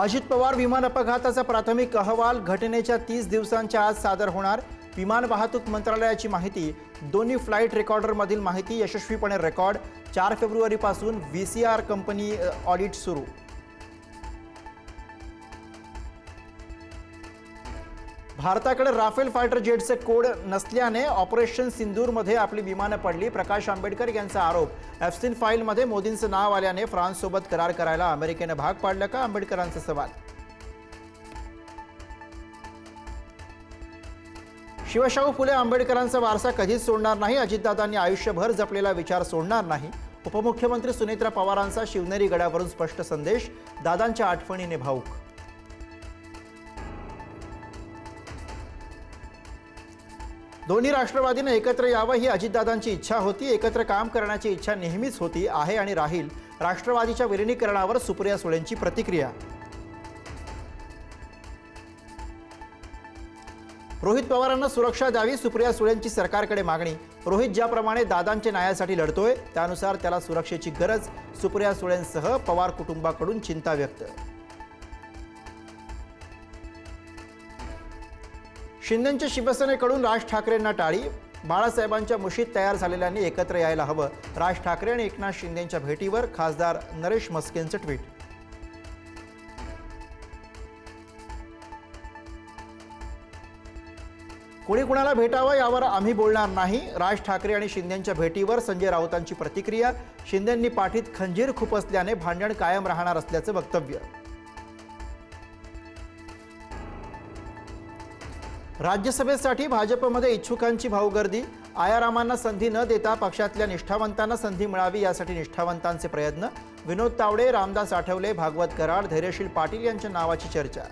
अजित पवार विमान अपघाताचा प्राथमिक अहवाल घटनेच्या 30 दिवसांच्या आत सादर होणार. विमान वाहतूक मंत्रालयाची माहिती. दोन्ही फ्लाईट रेकॉर्डरमधील माहिती यशस्वीपणे रेकॉर्ड. 4 फेब्रुवारीपासून VCR कंपनी ऑडिट सुरू. भारताकडे राफेल फायटर जेटचे कोड नसल्याने ऑपरेशन सिंदूरमध्ये आपली विमानं पडली. प्रकाश आंबेडकर यांचा आरोप. एफसीन फाईलमध्ये मोदींचं नाव आल्याने फ्रान्ससोबत करार करायला अमेरिकेने भाग पाडलं का, आंबेडकरांचा सवाल. शिवशाहू फुले आंबेडकरांचा वारसा कधीच सोडणार नाही. अजितदादांनी आयुष्यभर जपलेला विचार सोडणार नाही. उपमुख्यमंत्री सुनेत्रा पवारांचा शिवनेरी गडावरून स्पष्ट संदेश. दादांच्या आठवणीने भावूक. दोन्ही राष्ट्रवादीने एकत्र यावं ही अजितदादांची इच्छा होती. एकत्र काम करण्याची इच्छा नेहमीच होती, आहे आणि राहील. राष्ट्रवादीच्या विलिनीकरणावर सुप्रिया सुळेंची प्रतिक्रिया. रोहित पवारांना सुरक्षा द्यावी, सुप्रिया सुळेंची सरकारकडे मागणी. रोहित ज्याप्रमाणे दादांच्या न्यायासाठी लढतोय त्यानुसार त्याला सुरक्षेची गरज. सुप्रिया सुळेंसह पवार कुटुंबाकडून चिंता व्यक्त. शिंदेंच्या शिवसेनेकडून राज ठाकरेंना टाळी. बाळासाहेबांच्या मुशीत तयार झालेल्यांनी एकत्र यायला हवं. राज ठाकरे आणि एकनाथ शिंदेंच्या भेटीवर खासदार नरेश मस्केंचं ट्विट. कोणी कुणाला भेटावं यावर आम्ही बोलणार नाही. राज ठाकरे आणि शिंदेंच्या भेटीवर संजय राऊतांची प्रतिक्रिया. शिंदेंनी पाठीत खंजीर खुपसल्याने भांडण कायम राहणार असल्याचं वक्तव्य. राज्यसभेसाठी भाजपमध्ये इच्छुकांची भाऊगर्दी. आयारामांना संधी न देता पक्षातल्या निष्ठावंतांना संधी मिळावी यासाठी निष्ठावंतांचे प्रयत्न. विनोद तावडे, रामदास आठवले, भागवत कराड, धैर्यशील पाटील यांच्या नावाची चर्चा.